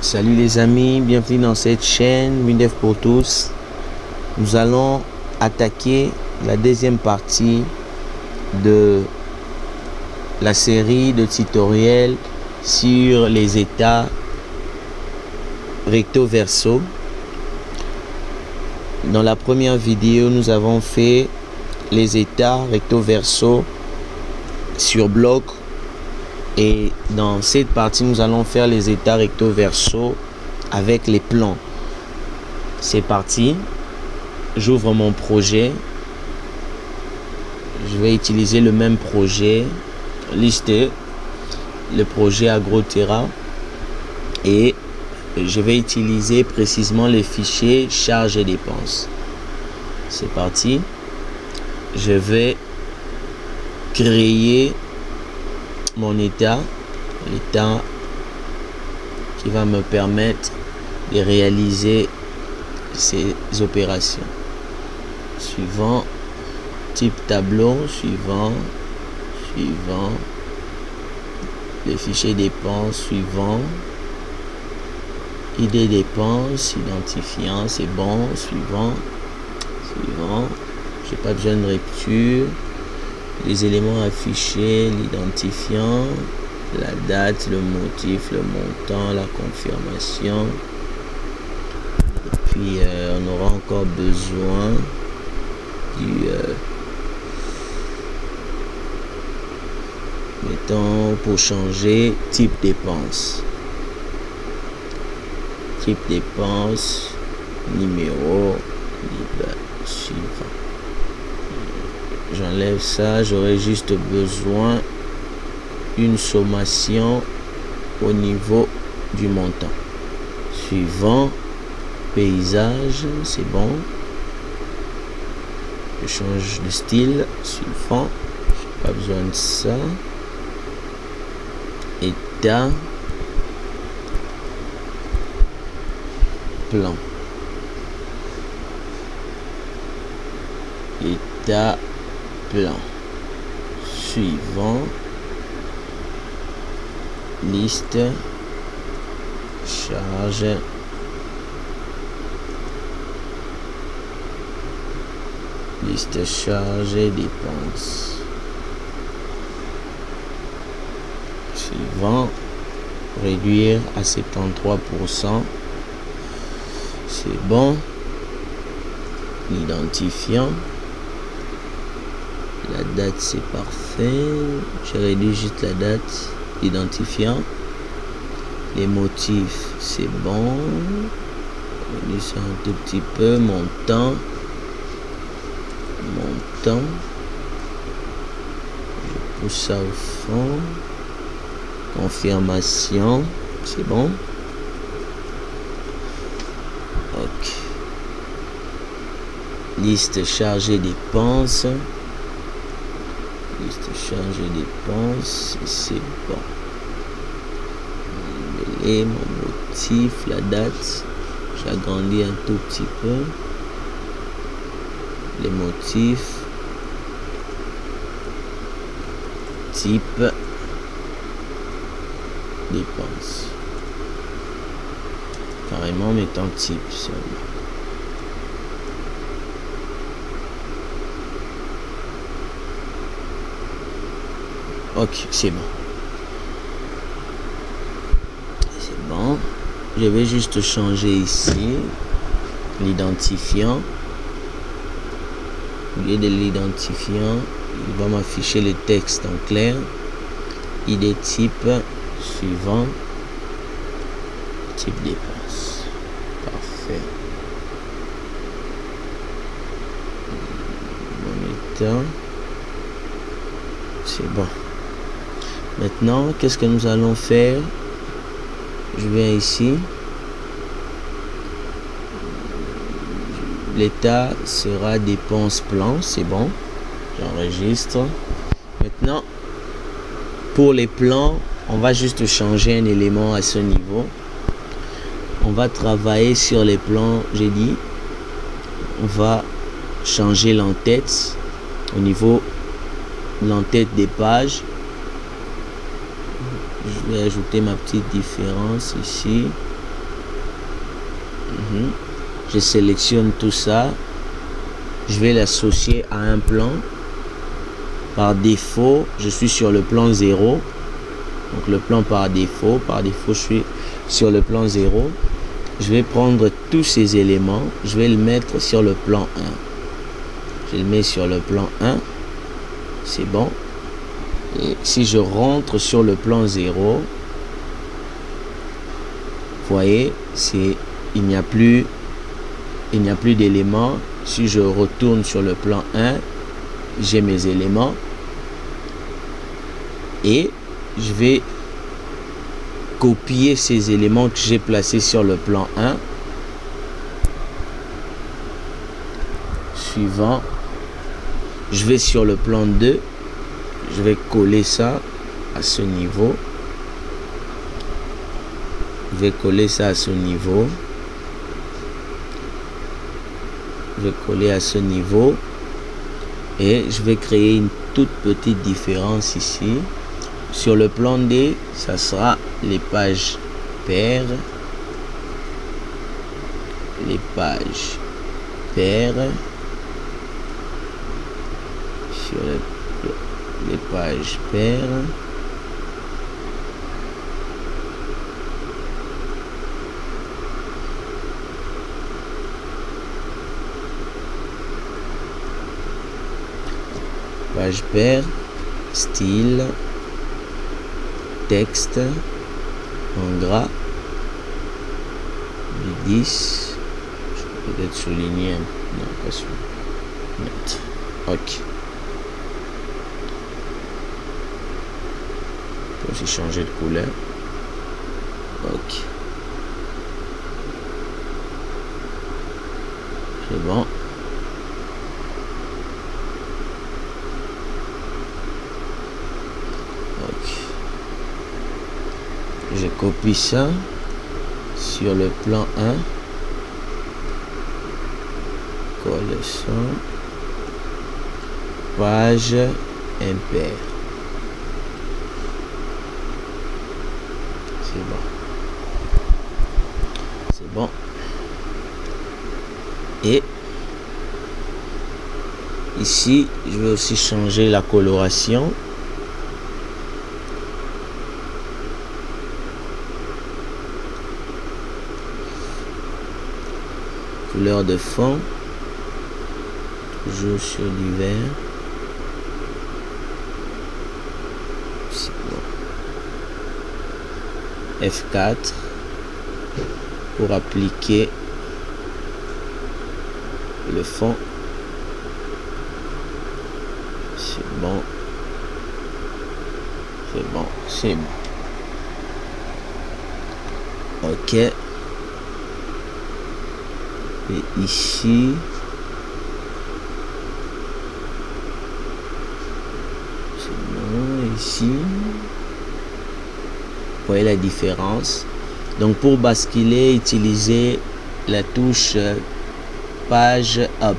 Salut les amis, bienvenue dans cette chaîne WinDev pour tous. Nous allons attaquer la deuxième partie de la série de tutoriels sur les états recto verso. Dans la première vidéo, nous avons fait les états recto verso sur bloc. Et dans cette partie, nous allons faire les états recto verso avec les plans. C'est parti. J'ouvre mon projet. Je vais utiliser le même projet listé, le projet AgroTerra, et je vais utiliser précisément les fichiers charges et dépenses. C'est parti. Je vais créer mon état qui va me permettre de réaliser ces opérations. Suivant, type tableau, suivant, le fichier dépenses, suivant, idée dépenses, identifiant, c'est bon, suivant, j'ai pas besoin de rupture. Les éléments affichés, l'identifiant, la date, le motif, le montant, la confirmation. Et puis on aura encore besoin du mettons pour changer type dépense. Type dépense, numéro, suivant. J'enlève ça, j'aurai juste besoin d'une sommation au niveau du montant. Suivant, paysage, c'est bon. Je change de style. Suivant, pas besoin de ça. État, plan. État, plan. Suivant, liste, charge, liste charge et dépenses. Suivant, réduire à 73%. C'est bon. Identifiant. La date, c'est parfait. Je réduis juste la date. Identifiant. Les motifs, c'est bon. Je réduis ça un tout petit peu. Montant. Je pousse ça au fond. Confirmation, c'est bon. Ok. Liste chargée dépenses. Liste chargée dépenses, c'est bon. Et mon motif, la date, j'agrandis un tout petit peu. Les motifs, type, dépenses. Carrément mettant type seulement. Ok, c'est bon. C'est bon. Je vais juste changer ici l'identifiant. Au lieu de l'identifiant, il va m'afficher le texte en clair. ID type, suivant, type dépense. Parfait. Mon état. C'est bon. Maintenant, qu'est-ce que nous allons faire? Je viens ici. L'état sera dépense plan, c'est bon. J'enregistre. Maintenant, pour les plans, on va juste changer un élément à ce niveau. On va travailler sur les plans, j'ai dit. On va changer l'entête au niveau de l'entête des pages. Je vais ajouter ma petite différence ici. Je sélectionne tout ça. Je vais l'associer à un plan. Par défaut, je suis sur le plan 0. Donc le plan par défaut, je suis sur le plan 0. Je vais prendre tous ces éléments. Je vais le mettre sur le plan 1. Je le mets sur le plan 1. C'est bon. Et si je rentre sur le plan 0, vous voyez, il n'y a plus d'éléments. Si je retourne sur le plan 1, j'ai mes éléments. Et je vais copier ces éléments que j'ai placés sur le plan 1. Suivant. Je vais sur le plan 2. Je vais coller ça à ce niveau. Je vais coller ça à ce niveau. Je vais coller à ce niveau. Et je vais créer une toute petite différence ici. Sur le plan D, ça sera les pages paires. Les pages paires. Sur les pages paires. Page paire, style, texte, en gras, du 10, je peux peut-être souligner, non pas souligner, ok. Je peux aussi changer de couleur, ok. C'est bon. Je copie ça sur le plan 1. Colle ça. Page impaire. C'est bon. C'est bon. Et ici, je vais aussi changer la coloration. Couleur de fond, toujours sur du vert. C'est bon. F4 pour appliquer le fond. C'est bon. C'est bon. C'est bon. Ok. Et ici, c'est bon, ici, vous voyez la différence. Donc pour basculer, utilisez la touche page up.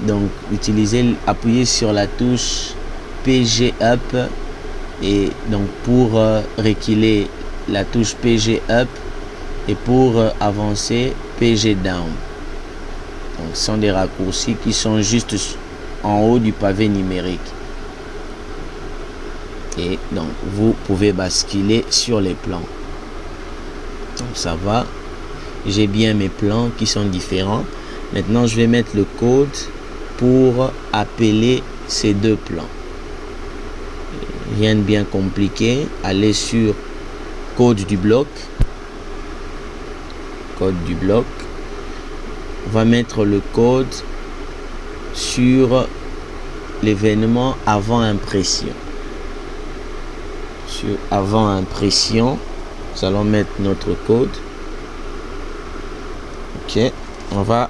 Donc appuyez sur la touche PG up et donc pour reculer la touche PG up. Et pour avancer, PG down. Donc, ce sont des raccourcis qui sont juste en haut du pavé numérique. Et donc, vous pouvez basculer sur les plans. Donc, ça va. J'ai bien mes plans qui sont différents. Maintenant, je vais mettre le code pour appeler ces deux plans. Rien de bien compliqué. Allez sur code du bloc. Code du bloc. On va mettre le code sur l'événement avant impression. Sur avant impression, nous allons mettre notre code. Ok, on va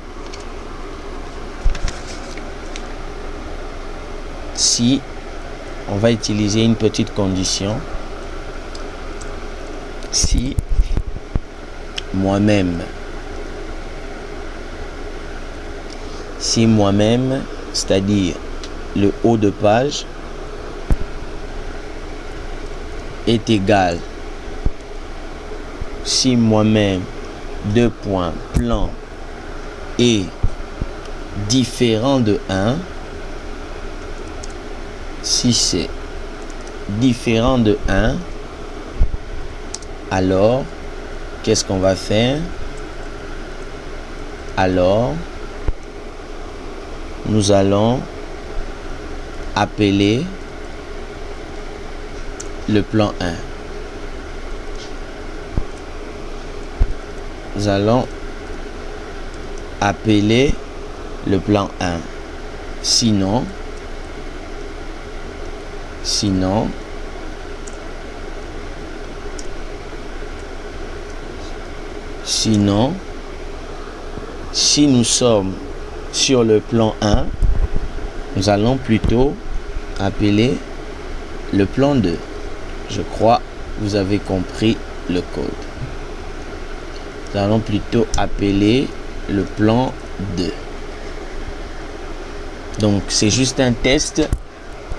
utiliser une petite condition. Si moi-même, c'est-à-dire le haut de page, est égal, si moi-même deux points, plan est différent de 1, si c'est différent de 1, alors qu'est-ce qu'on va faire? Alors nous allons appeler le plan 1. Nous allons appeler le plan 1. Sinon, si nous sommes sur le plan 1, nous allons plutôt appeler le plan 2. Je crois que vous avez compris le code. Nous allons plutôt appeler le plan 2. Donc, c'est juste un test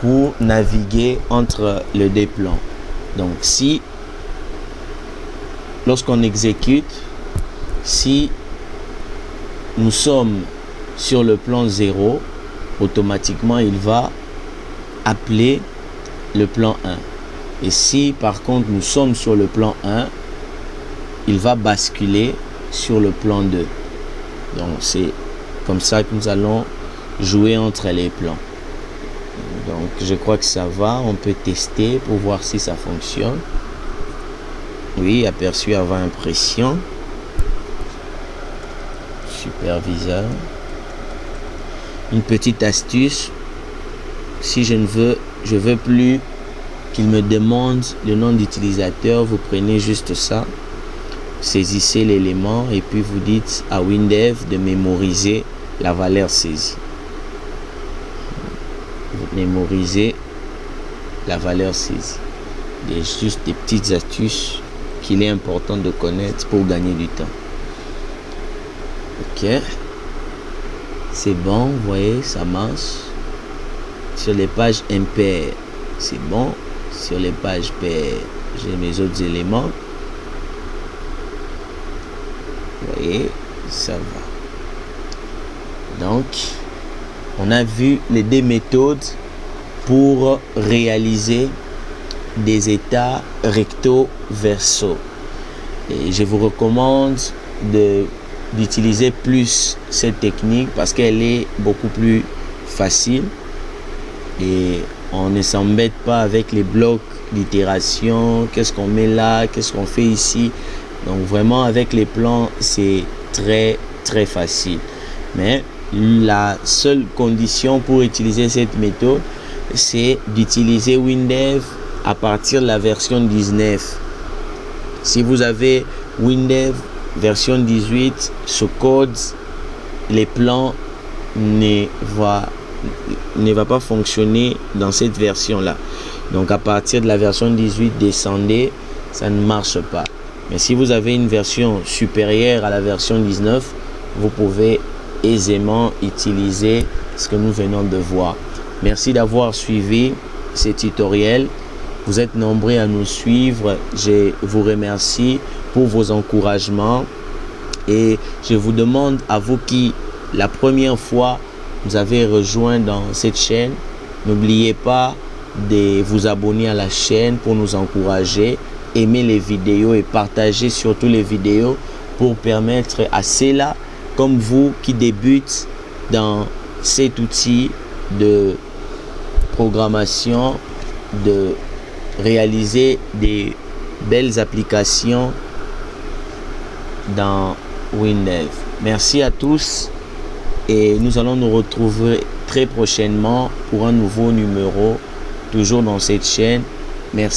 pour naviguer entre les deux plans. Donc, si, lorsqu'on exécute, si nous sommes sur le plan 0, automatiquement, il va appeler le plan 1. Et si, par contre, nous sommes sur le plan 1, il va basculer sur le plan 2. Donc, c'est comme ça que nous allons jouer entre les plans. Donc, je crois que ça va. On peut tester pour voir si ça fonctionne. Oui, aperçu avant impression. Superviseur. Une petite astuce. Si je veux plus qu'il me demande le nom d'utilisateur, vous prenez juste ça. Saisissez l'élément et puis vous dites à WinDev de mémoriser la valeur saisie. Vous mémorisez la valeur saisie. Il y a juste des petites astuces qu'il est important de connaître pour gagner du temps. Ok. C'est bon, vous voyez, ça marche. Sur les pages impaires, c'est bon. Sur les pages paires, j'ai mes autres éléments. Vous voyez, ça va. Donc, on a vu les deux méthodes pour réaliser des états recto verso. Et je vous recommande d'utiliser plus cette technique parce qu'elle est beaucoup plus facile et on ne s'embête pas avec les blocs d'itération. Qu'est-ce qu'on met là? Qu'est-ce qu'on fait ici? Donc vraiment avec les plans, c'est très facile. Mais la seule condition pour utiliser cette méthode, c'est d'utiliser WinDev à partir de la version 19. Si vous avez WinDev version 18, ce code, les plans ne va pas fonctionner dans cette version-là. Donc à partir de la version 18, descendez, ça ne marche pas. Mais si vous avez une version supérieure à la version 19, vous pouvez aisément utiliser ce que nous venons de voir. Merci d'avoir suivi ce tutoriel. Vous êtes nombreux à nous suivre. Je vous remercie pour vos encouragements. Et je vous demande à vous qui, la première fois, vous avez rejoint dans cette chaîne, n'oubliez pas de vous abonner à la chaîne pour nous encourager. Aimez les vidéos et partagez surtout les vidéos pour permettre à ceux-là comme vous qui débutent dans cet outil de programmation de réaliser des belles applications dans WinDev. Merci à tous et nous allons nous retrouver très prochainement pour un nouveau numéro toujours dans cette chaîne. Merci.